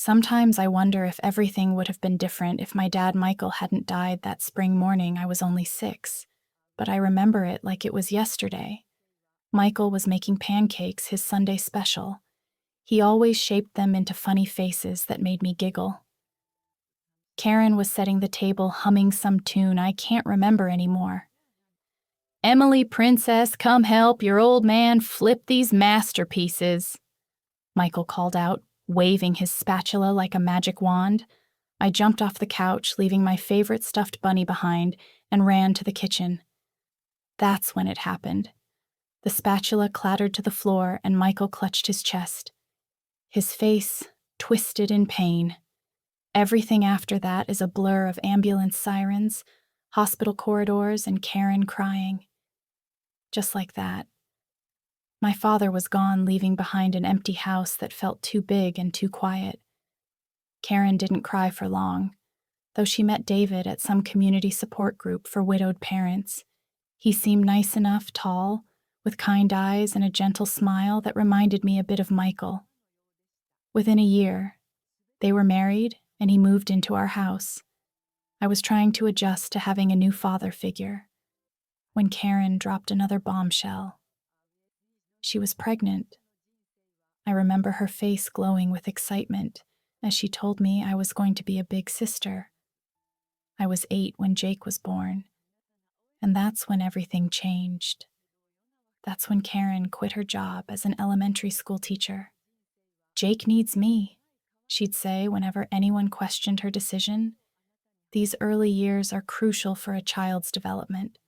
Sometimes I wonder if everything would have been different if my dad Michael hadn't died that spring morning I was only 6, but I remember it like it was yesterday. Michael was making pancakes, his Sunday special. He always shaped them into funny faces that made me giggle. Karen was setting the table humming some tune I can't remember anymore. "Emily, princess, come help your old man flip these masterpieces," Michael called out, waving his spatula like a magic wand. I jumped off the couch, leaving my favorite stuffed bunny behind, and ran to the kitchen. That's when it happened. The spatula clattered to the floor, and Michael clutched his chest. His face twisted in pain. Everything after that is a blur of ambulance sirens, hospital corridors, and Karen crying. Just like that. My father was gone, leaving behind an empty house that felt too big and too quiet. Karen didn't cry for long, though she met David at some community support group for widowed parents. He seemed nice enough, tall, with kind eyes and a gentle smile that reminded me a bit of Michael. Within a year, they were married and he moved into our house. I was trying to adjust to having a new father figure when Karen dropped another bombshell. She was pregnant. I remember her face glowing with excitement as she told me I was going to be a big sister. I was 8 when Jake was born, and that's when everything changed. That's when Karen quit her job as an elementary school teacher. "Jake needs me," she'd say whenever anyone questioned her decision. These early years are crucial for a child's development.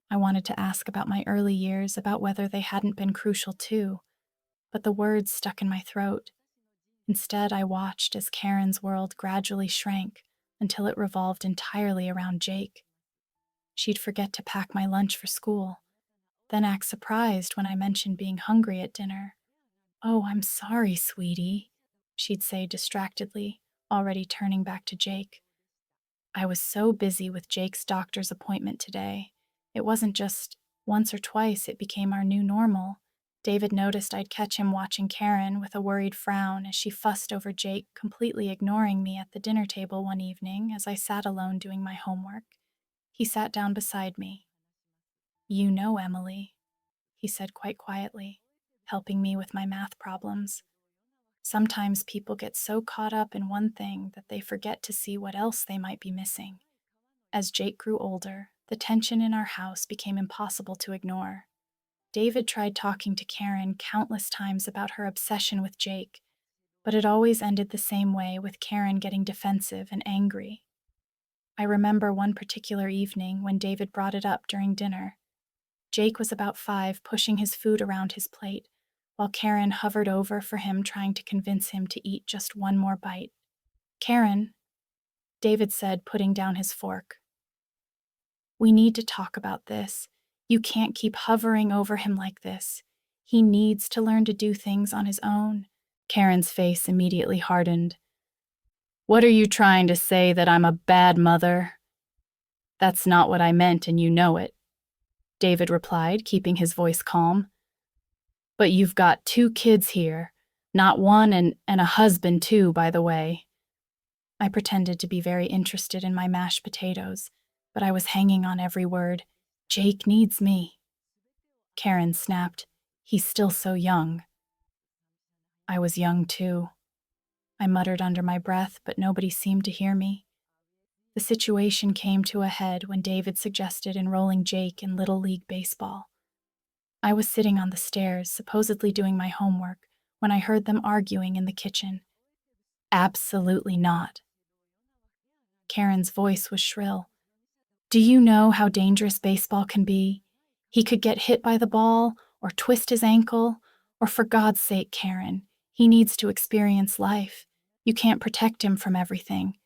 I wanted to ask about my early years, about whether they hadn't been crucial too, but the words stuck in my throat. Instead, I watched as Karen's world gradually shrank until it revolved entirely around Jake. She'd forget to pack my lunch for school, then act surprised when I mentioned being hungry at dinner. "Oh, I'm sorry, sweetie," she'd say distractedly, already turning back to Jake. I was so busy with Jake's doctor's appointment today. It wasn't just once or twice, it became our new normal. David noticed I'd catch him watching Karen with a worried frown as she fussed over Jake, completely ignoring me at the dinner table one evening as I sat alone doing my homework. He sat down beside me. "You know, Emily," he said quite quietly, helping me with my math problems. "Sometimes people get so caught up in one thing that they forget to see what else they might be missing." As Jake grew older, the tension in our house became impossible to ignore. David tried talking to Karen countless times about her obsession with Jake, but it always ended the same way, with Karen getting defensive and angry. I remember one particular evening when David brought it up during dinner. Jake was about 5, pushing his food around his plate, while Karen hovered over for him, trying to convince him to eat just one more bite. "Karen," David said, putting down his fork, "we need to talk about this. You can't keep hovering over him like this. He needs to learn to do things on his own." Karen's face immediately hardened. "What are you trying to say, that I'm a bad mother?" "That's not what I meant, and you know it," David replied, keeping his voice calm. "But you've got 2 kids here, not one, and a husband too, by the way." I pretended to be very interested in my mashed potatoes, but I was hanging on every word. "Jake needs me." Karen snapped, "He's still so young." I was young too. I muttered under my breath, but nobody seemed to hear me. The situation came to a head when David suggested enrolling Jake in Little League baseball. I was sitting on the stairs, supposedly doing my homework, when I heard them arguing in the kitchen. "Absolutely not." Karen's voice was shrill. "Do you know how dangerous baseball can be? He could get hit by the ball, or twist his ankle, or for God's sake, Karen, he needs to experience life. You can't protect him from everything."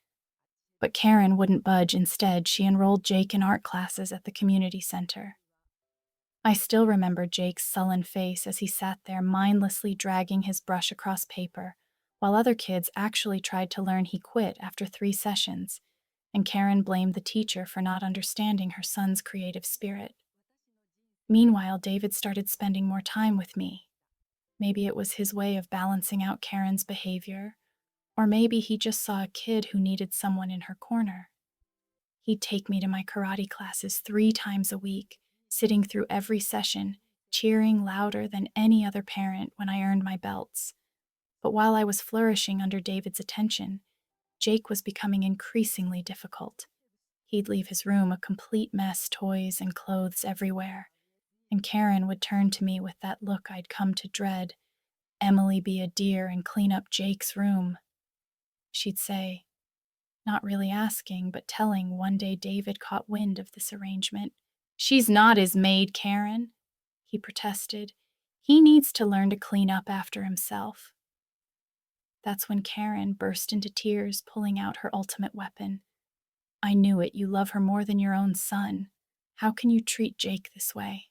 But Karen wouldn't budge. Instead, she enrolled Jake in art classes at the community center. I still remember Jake's sullen face as he sat there mindlessly dragging his brush across paper, while other kids actually tried to learn. He quit after 3 sessions, and Karen blamed the teacher for not understanding her son's creative spirit. Meanwhile, David started spending more time with me. Maybe it was his way of balancing out Karen's behavior, Or maybe he just saw a kid who needed someone in her corner. He'd take me to my karate classes 3 times a week, sitting through every session, cheering louder than any other parent when I earned my belts. But while I was flourishing under David's attention, Jake was becoming increasingly difficult. He'd leave his room a complete mess, toys and clothes everywhere, and Karen would turn to me with that look I'd come to dread. "Emily, be a dear and clean up Jake's room," she'd say, not really asking, but telling. One day David caught wind of this arrangement. "She's not his maid, Karen," he protested. "He needs to learn to clean up after himself." That's when Karen burst into tears, pulling out her ultimate weapon. "I knew it. You love her more than your own son. How can you treat Jake this way?"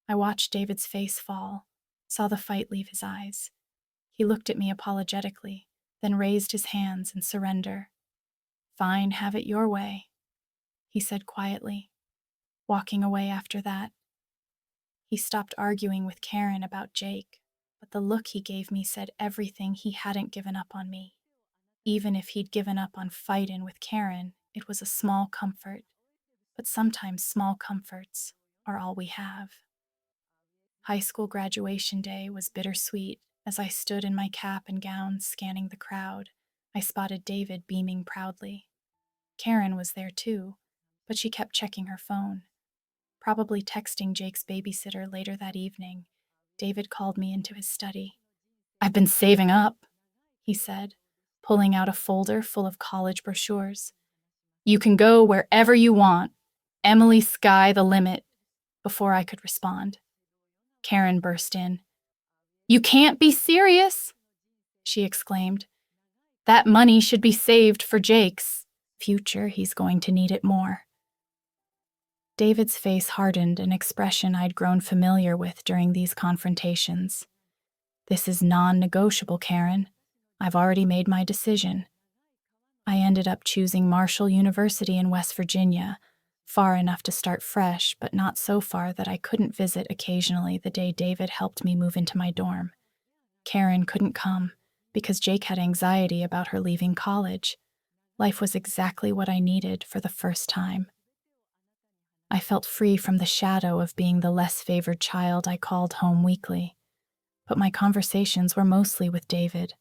I watched David's face fall, saw the fight leave his eyes. He looked at me apologetically, then raised his hands in surrender. "Fine, have it your way," he said quietly, walking away after that. He stopped arguing with Karen about Jake, but the look he gave me said everything. He hadn't given up on me. Even if he'd given up on fighting with Karen, it was a small comfort. But sometimes small comforts are all we have. High school graduation day was bittersweet. As I stood in my cap and gown scanning the crowd, I spotted David beaming proudly. Karen was there too, but she kept checking her phone, probably texting Jake's babysitter later that evening. David called me into his study. "I've been saving up," he said, pulling out a folder full of college brochures. "You can go wherever you want. Emily, sky the limit." Before I could respond, Karen burst in. "You can't be serious," she exclaimed. "That money should be saved for Jake's future. He's going to need it more." David's face hardened, an expression I'd grown familiar with during these confrontations. "This is non-negotiable, Karen. I've already made my decision." I ended up choosing Marshall University in West Virginia, far enough to start fresh, but not so far that I couldn't visit occasionally the day David helped me move into my dorm. Karen couldn't come because Jake had anxiety about her leaving college. Life was exactly what I needed for the first time. I felt free from the shadow of being the less favored child I called home weekly. But my conversations were mostly with David.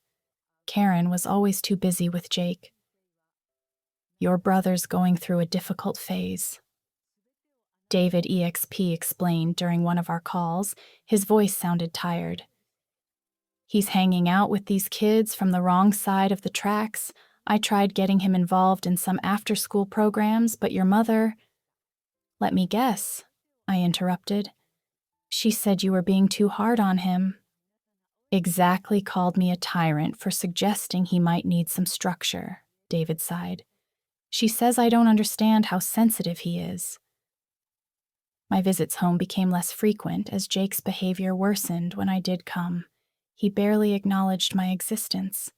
Karen was always too busy with Jake. "Your brother's going through a difficult phase," David EXP explained during one of our calls. His voice sounded tired. "He's hanging out with these kids from the wrong side of the tracks. I tried getting him involved in some after-school programs, but your mother—" "Let me guess," I interrupted. "She said you were being too hard on him." "Exactly, called me a tyrant for suggesting he might need some structure," David sighed. "She says I don't understand how sensitive he is." My visits home became less frequent as Jake's behavior worsened when I did come. He barely acknowledged my existence.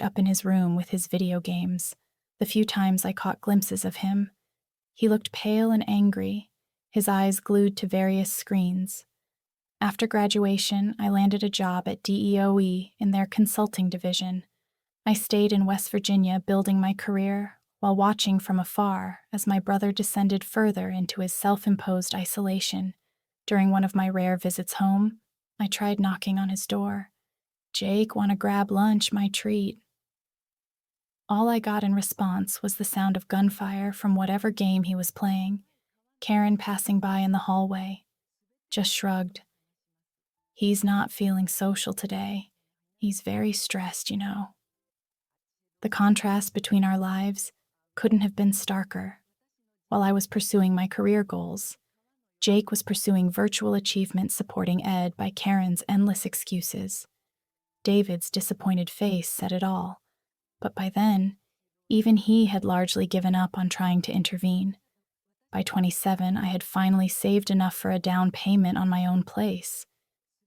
Up in his room with his video games. The few times I caught glimpses of him, he looked pale and angry, his eyes glued to various screens. After graduation, I landed a job at DEOE in their consulting division. I stayed in West Virginia building my career while watching from afar as my brother descended further into his self-imposed isolation. During one of my rare visits home, I tried knocking on his door. "Jake, wanna grab lunch, my treat." All I got in response was the sound of gunfire from whatever game he was playing. Karen passing by in the hallway just shrugged. "He's not feeling social today. He's very stressed, you know." The contrast between our lives couldn't have been starker. While I was pursuing my career goals, Jake was pursuing virtual achievement supporting Ed by Karen's endless excuses. David's disappointed face said it all, but by then, even he had largely given up on trying to intervene. By 27, I had finally saved enough for a down payment on my own place.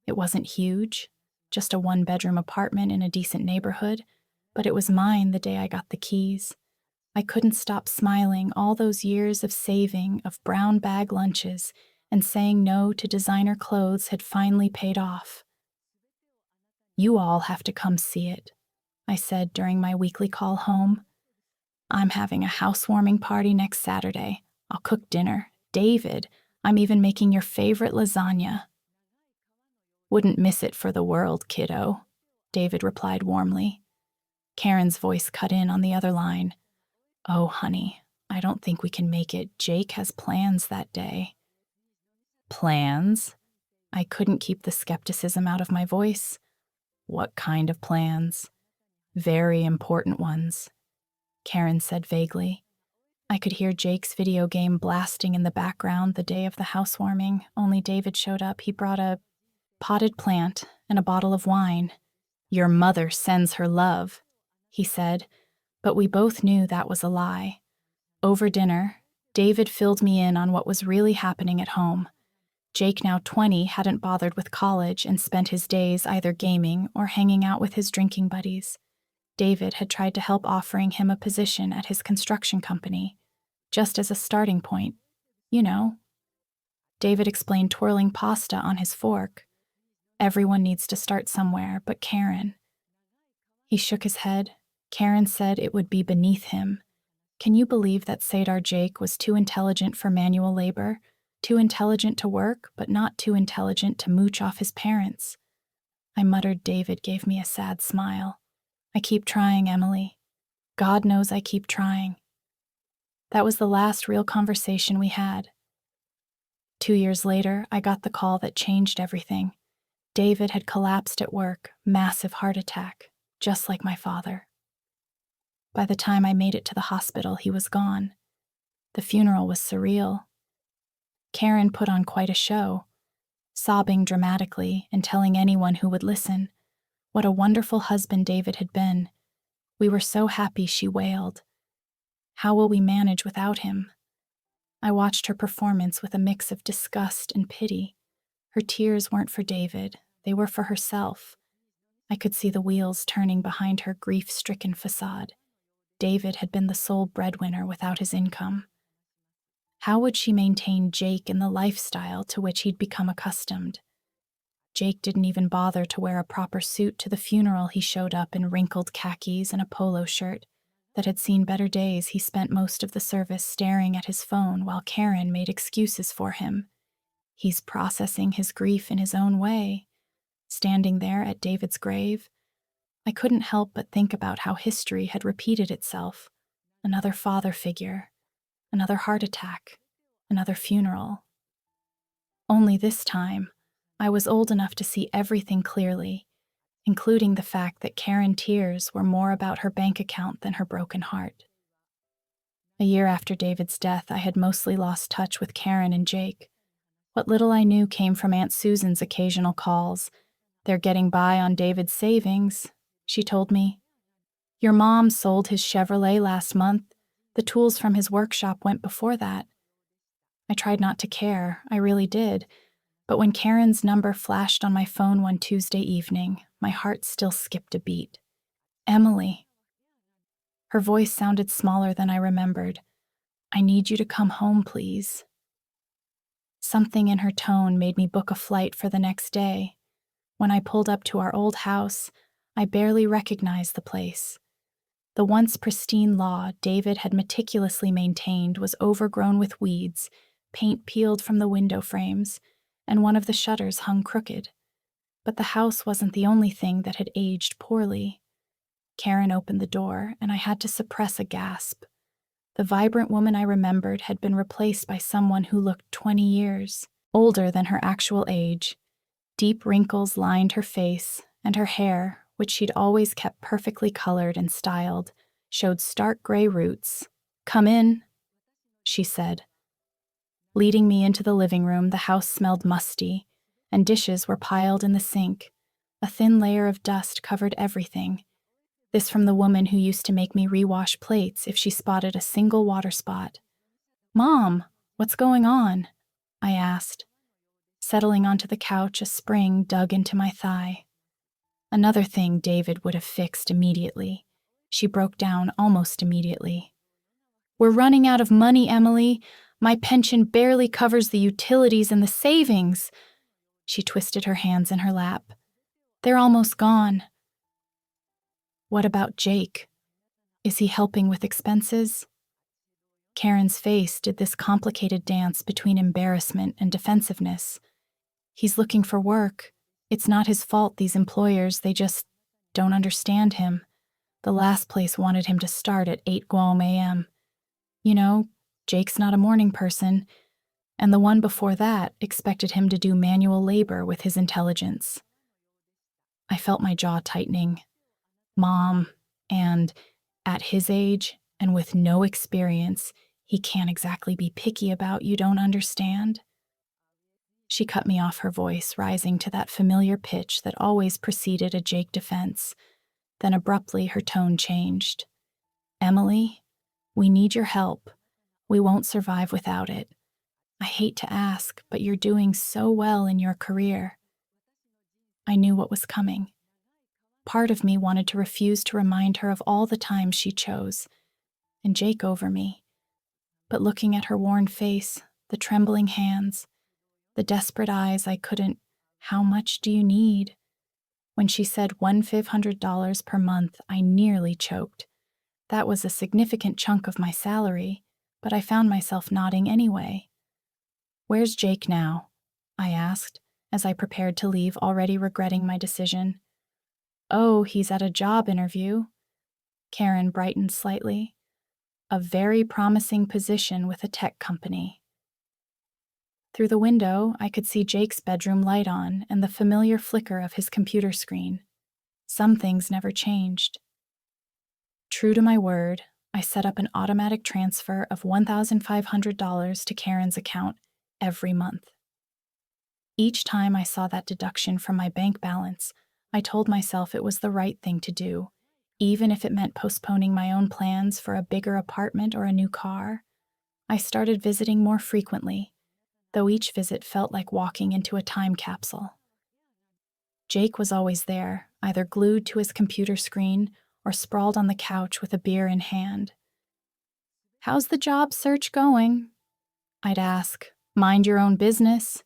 It wasn't huge, just a 1-bedroom apartment in a decent neighborhood, but it was mine the day I got the keys. I couldn't stop smiling. All those years of saving, of brown bag lunches, and saying no to designer clothes had finally paid off. "You all have to come see it," I said during my weekly call home. I'm having a housewarming party next Saturday. I'll cook dinner. David, I'm even making your favorite lasagna. Wouldn't miss it for the world, kiddo, David replied warmly. Karen's voice cut in on the other line. Oh, honey, I don't think we can make it. Jake has plans that day. Plans? I couldn't keep the skepticism out of my voice. What kind of plans? Very important ones, Karen said vaguely. I could hear Jake's video game blasting in the background the day of the housewarming, only David showed up. He brought a potted plant and a bottle of wine. Your mother sends her love, he said, but we both knew that was a lie. Over dinner, David filled me in on what was really happening at home. Jake, now 20, hadn't bothered with college and spent his days either gaming or hanging out with his drinking buddies. David had tried to help, offering him a position at his construction company, just as a starting point. You know. David explained, twirling pasta on his fork. Everyone needs to start somewhere, but Karen. He shook his head. Karen said it would be beneath him. Can you believe that Sadar Jake was too intelligent for manual labor? Too intelligent to work, but not too intelligent to mooch off his parents? I muttered. David gave me a sad smile. I keep trying, Emily. God knows I keep trying. That was the last real conversation we had. 2 years later, I got the call that changed everything. David had collapsed at work, massive heart attack, just like my father. By the time I made it to the hospital, he was gone. The funeral was surreal. Karen put on quite a show, sobbing dramatically and telling anyone who would listen what a wonderful husband David had been. We were so happy, she wailed. How will we manage without him? I watched her performance with a mix of disgust and pity. Her tears weren't for David, they were for herself. I could see the wheels turning behind her grief-stricken facade. David had been the sole breadwinner without his income. How would she maintain Jake in the lifestyle to which he'd become accustomed? Jake didn't even bother to wear a proper suit to the funeral. He showed up in wrinkled khakis and a polo shirt that had seen better days. He spent most of the service staring at his phone while Karen made excuses for him. He's processing his grief in his own way. Standing there at David's grave, I couldn't help but think about how history had repeated itself. Another father figure, another heart attack, another funeral. Only this time, I was old enough to see everything clearly, including the fact that Karen's tears were more about her bank account than her broken heart. A year after David's death, I had mostly lost touch with Karen and Jake. What little I knew came from Aunt Susan's occasional calls. They're getting by on David's savings, she told me. Your mom sold his Chevrolet last month. The tools from his workshop went before that. I tried not to care, I really did. But when Karen's number flashed on my phone one Tuesday evening, my heart still skipped a beat. Emily. Her voice sounded smaller than I remembered. I need you to come home, please. Something in her tone made me book a flight for the next day. When I pulled up to our old house, I barely recognized the place. The once pristine lawn David had meticulously maintained was overgrown with weeds, paint peeled from the window frames, and one of the shutters hung crooked. But the house wasn't the only thing that had aged poorly. Karen opened the door, and I had to suppress a gasp. The vibrant woman I remembered had been replaced by someone who looked 20 years, older than her actual age. Deep wrinkles lined her face, and her hair, which she'd always kept perfectly colored and styled, showed stark gray roots. Come in, she said. Leading me into the living room, the house smelled musty, and dishes were piled in the sink. A thin layer of dust covered everything. This from the woman who used to make me rewash plates if she spotted a single water spot. Mom, what's going on? I asked. Settling onto the couch, a spring dug into my thigh. Another thing David would have fixed immediately. She broke down almost immediately. We're running out of money, Emily. My pension barely covers the utilities and the savings. She twisted her hands in her lap. They're almost gone. What about Jake? Is he helping with expenses? Karen's face did this complicated dance between embarrassment and defensiveness. He's looking for work. It's not his fault, these employers, they just don't understand him. The last place wanted him to start at 8 a.m. You know, Jake's not a morning person, and the one before that expected him to do manual labor with his intelligence. I felt my jaw tightening. Mom, and at his age and with no experience, he can't exactly be picky about you don't understand. She cut me off, her voice rising to that familiar pitch that always preceded a Jake defense. Then abruptly her tone changed. Emily, we need your help. We won't survive without it. I hate to ask, but you're doing so well in your career. I knew what was coming. Part of me wanted to refuse to remind her of all the times she chose, and Jake over me. But looking at her worn face, the trembling hands, the desperate eyes, I couldn't. How much do you need? When she said $1,500 per month, I nearly choked. That was a significant chunk of my salary, but I found myself nodding anyway. Where's Jake now? I asked, as I prepared to leave, already regretting my decision. Oh, he's at a job interview. Karen brightened slightly. A very promising position with a tech company. Through the window, I could see Jake's bedroom light on and the familiar flicker of his computer screen. Some things never changed. True to my word, I set up an automatic transfer of $1,500 to Karen's account every month. Each time I saw that deduction from my bank balance, I told myself it was the right thing to do, even if it meant postponing my own plans for a bigger apartment or a new car. I started visiting more frequently, though each visit felt like walking into a time capsule. Jake was always there, either glued to his computer screen or sprawled on the couch with a beer in hand. How's the job search going? I'd ask, mind your own business.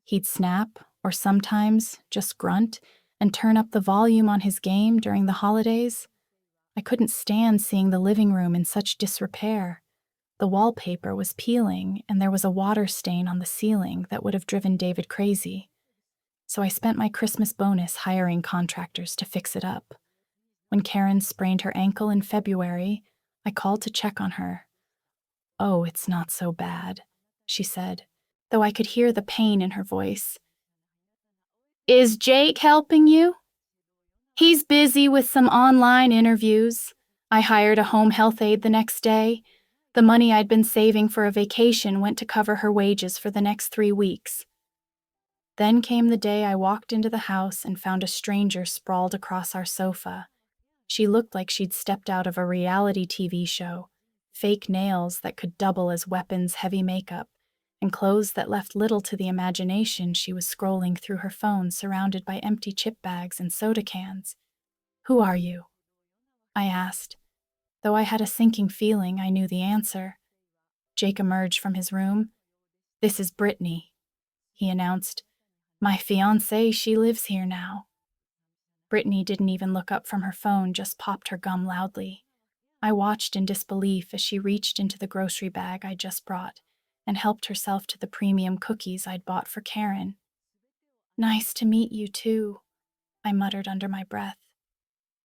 He'd snap, or sometimes just grunt, and turn up the volume on his game during the holidays. I couldn't stand seeing the living room in such disrepair. The wallpaper was peeling, and there was a water stain on the ceiling that would have driven David crazy. So I spent my Christmas bonus hiring contractors to fix it up. When Karen sprained her ankle in February, I called to check on her. Oh, it's not so bad, she said, though I could hear the pain in her voice. Is Jake helping you? He's busy with some online interviews. I hired a home health aide the next day. The money I'd been saving for a vacation went to cover her wages for the next 3 weeks. Then came the day I walked into the house and found a stranger sprawled across our sofa. She looked like she'd stepped out of a reality TV show, fake nails that could double as weapons, heavy makeup, and clothes that left little to the imagination. She was scrolling through her phone, surrounded by empty chip bags and soda cans. Who are you? I asked. Though I had a sinking feeling I knew the answer. Jake emerged from his room. This is Brittany, he announced. My fiancée, she lives here now. Brittany didn't even look up from her phone, just popped her gum loudly. I watched in disbelief as she reached into the grocery bag I'd just brought and helped herself to the premium cookies I'd bought for Karen. Nice to meet you, too, I muttered under my breath.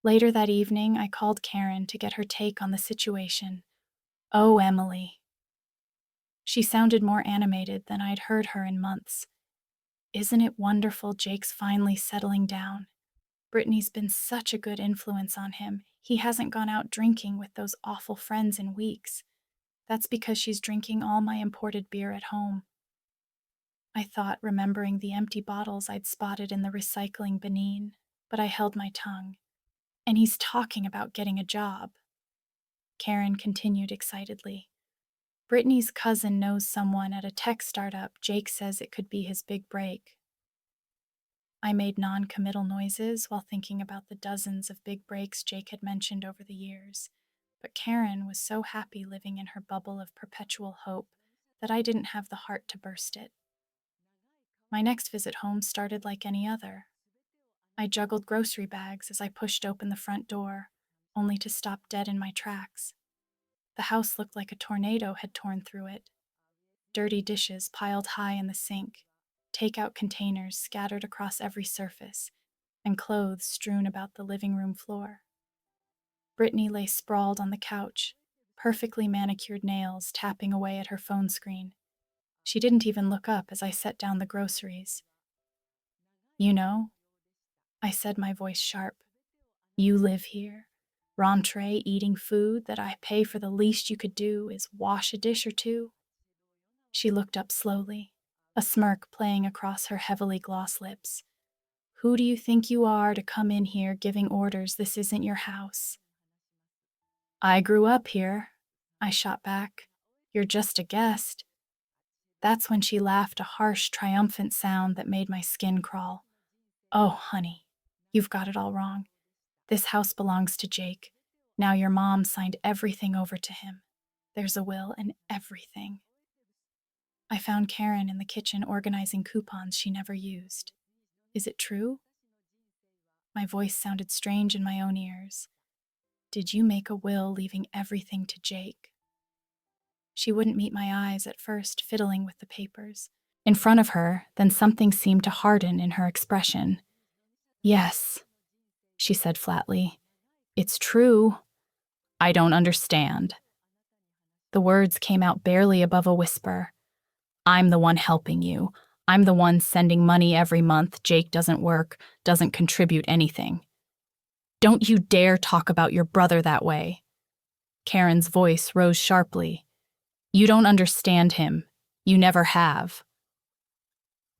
Later that evening, I called Karen to get her take on the situation. Oh, Emily. She sounded more animated than I'd heard her in months. Isn't it wonderful Jake's finally settling down? Brittany's been such a good influence on him. He hasn't gone out drinking with those awful friends in weeks. That's because she's drinking all my imported beer at home. I thought, remembering the empty bottles I'd spotted in the recycling bin, but I held my tongue. And he's talking about getting a job. Karen continued excitedly. Brittany's cousin knows someone at a tech startup. Jake says it could be his big break. I made non-committal noises while thinking about the dozens of big breaks Jake had mentioned over the years, but Karen was so happy living in her bubble of perpetual hope that I didn't have the heart to burst it. My next visit home started like any other. I juggled grocery bags as I pushed open the front door, only to stop dead in my tracks. The house looked like a tornado had torn through it. Dirty dishes piled high in the sink, takeout containers scattered across every surface, and clothes strewn about the living room floor. Brittany lay sprawled on the couch, perfectly manicured nails tapping away at her phone screen. She didn't even look up as I set down the groceries. "You know," I said, my voice sharp, "you live here. Rentree eating food that I pay for the least you could do is wash a dish or two." She looked up slowly, a smirk playing across her heavily glossed lips. "Who do you think you are to come in here giving orders? This isn't your house." "I grew up here," I shot back. "You're just a guest." That's when she laughed, a harsh, triumphant sound that made my skin crawl. "Oh, honey, you've got it all wrong. This house belongs to Jake. Now your mom signed everything over to him. There's a will and everything." I found Karen in the kitchen organizing coupons she never used. "Is it true?" My voice sounded strange in my own ears. "Did you make a will leaving everything to Jake?" She wouldn't meet my eyes at first, fiddling with the papers. In front of her, then something seemed to harden in her expression. "Yes," she said flatly. "It's true." "I don't understand." The words came out barely above a whisper. "I'm the one helping you. I'm the one sending money every month. Jake doesn't work, doesn't contribute anything." "Don't you dare talk about your brother that way." Karen's voice rose sharply. "You don't understand him. You never have."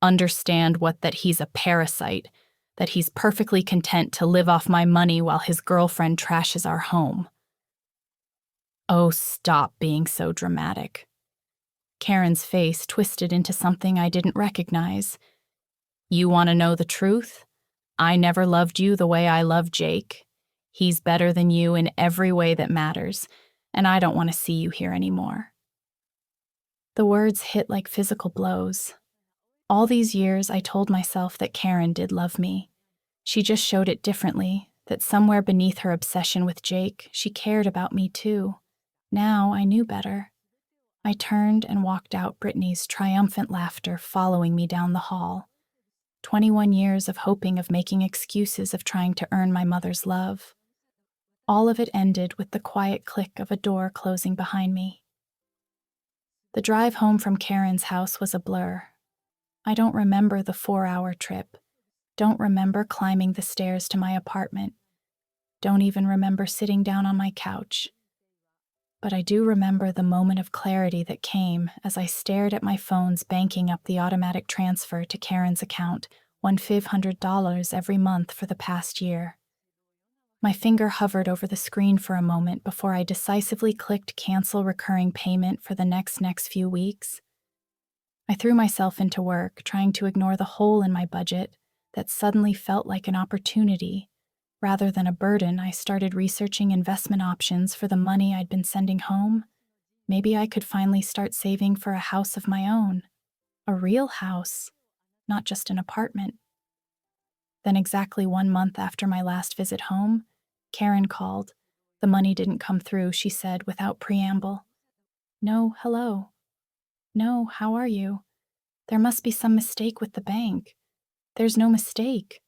"Understand what? That he's a parasite, that he's perfectly content to live off my money while his girlfriend trashes our home." "Oh, stop being so dramatic." Karen's face twisted into something I didn't recognize. "You want to know the truth? I never loved you the way I love Jake. He's better than you in every way that matters, and I don't want to see you here anymore." The words hit like physical blows. All these years, I told myself that Karen did love me. She just showed it differently, that somewhere beneath her obsession with Jake, she cared about me too. Now I knew better. I turned and walked out, Brittany's triumphant laughter following me down the hall. 21 years of hoping, of making excuses, of trying to earn my mother's love. All of it ended with the quiet click of a door closing behind me. The drive home from Karen's house was a blur. I don't remember the 4-hour trip. Don't remember climbing the stairs to my apartment. Don't even remember sitting down on my couch. But I do remember the moment of clarity that came as I stared at my phone's banking up the automatic transfer to Karen's account, $1,500 every month for the past year. My finger hovered over the screen for a moment before I decisively clicked cancel recurring payment for the next few weeks. I threw myself into work, trying to ignore the hole in my budget that suddenly felt like an opportunity. Rather than a burden, I started researching investment options for the money I'd been sending home. Maybe I could finally start saving for a house of my own. A real house, not just an apartment. Then exactly 1 month after my last visit home, Karen called. The money didn't come through, she said without preamble. "No, hello. No, how are you? There must be some mistake with the bank." "There's no mistake,"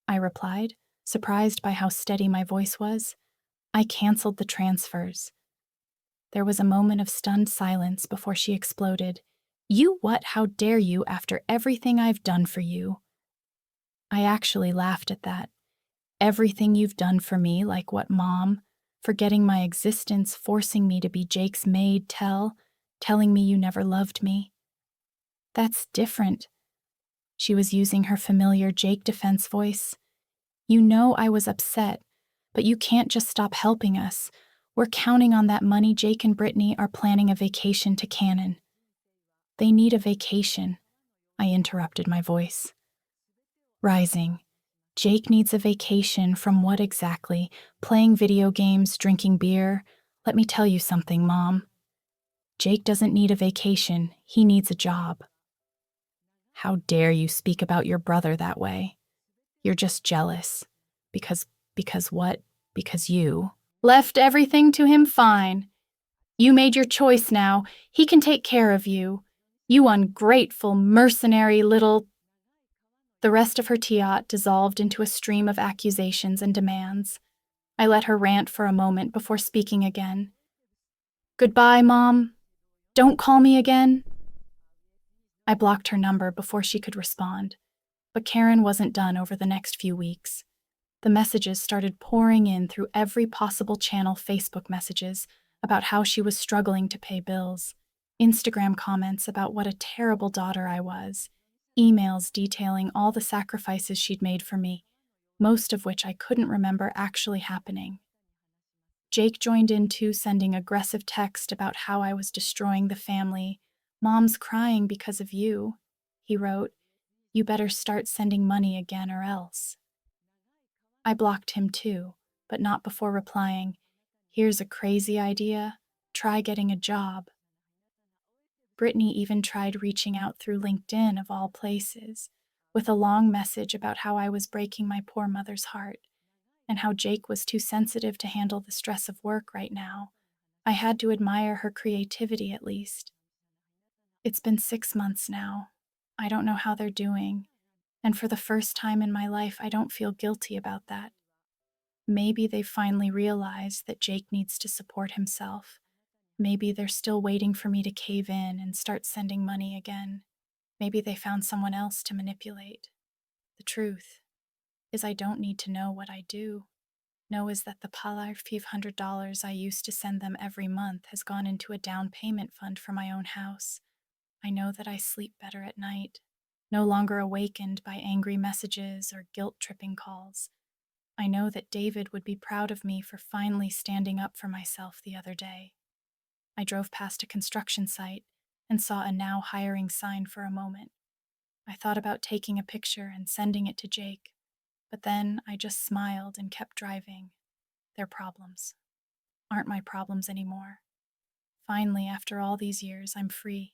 I replied, surprised by how steady my voice was. "I canceled the transfers." There was a moment of stunned silence before she exploded. "You what? How dare you, after everything I've done for you?" I actually laughed at that. "Everything you've done for me, like what, Mom? Forgetting my existence, forcing me to be Jake's maid, telling me you never loved me." "That's different." She was using her familiar Jake defense voice. "You know I was upset, but you can't just stop helping us. We're counting on that money. Jake and Brittany are planning a vacation to Cannon." "They need a vacation," I interrupted, my voice rising. "Jake needs a vacation from what exactly? Playing video games, drinking beer? Let me tell you something, Mom. Jake doesn't need a vacation. He needs a job." "How dare you speak about your brother that way? You're just jealous. Because what? Because you." Left everything to him fine. You made your choice now. He can take care of you. You ungrateful, mercenary little. The rest of her tiat dissolved into a stream of accusations and demands. I let her rant for a moment before speaking again. Goodbye, Mom. Don't call me again. I blocked her number before she could respond, but Karen wasn't done over the next few weeks. The messages started pouring in through every possible channel: Facebook messages about how she was struggling to pay bills, Instagram comments about what a terrible daughter I was, emails detailing all the sacrifices she'd made for me, most of which I couldn't remember actually happening. Jake joined in too, sending aggressive text about how I was destroying the family. Mom's crying because of you, he wrote. You better start sending money again or else. I blocked him too, but not before replying, here's a crazy idea. Try getting a job. Brittany even tried reaching out through LinkedIn, of all places, with a long message about how I was breaking my poor mother's heart, and how Jake was too sensitive to handle the stress of work right now. I had to admire her creativity at least. It's been 6 months now. I don't know how they're doing, and for the first time in my life, I don't feel guilty about that. Maybe they finally realized that Jake needs to support himself. Maybe they're still waiting for me to cave in and start sending money again. Maybe they found someone else to manipulate. The truth is, I don't need to know what I do. Know is that the $500 I used to send them every month has gone into a down payment fund for my own house. I know that I sleep better at night, no longer awakened by angry messages or guilt-tripping calls. I know that David would be proud of me for finally standing up for myself the other day. I drove past a construction site and saw a now hiring sign for a moment. I thought about taking a picture and sending it to Jake, but then I just smiled and kept driving. Their problems aren't my problems anymore. Finally, after all these years, I'm free.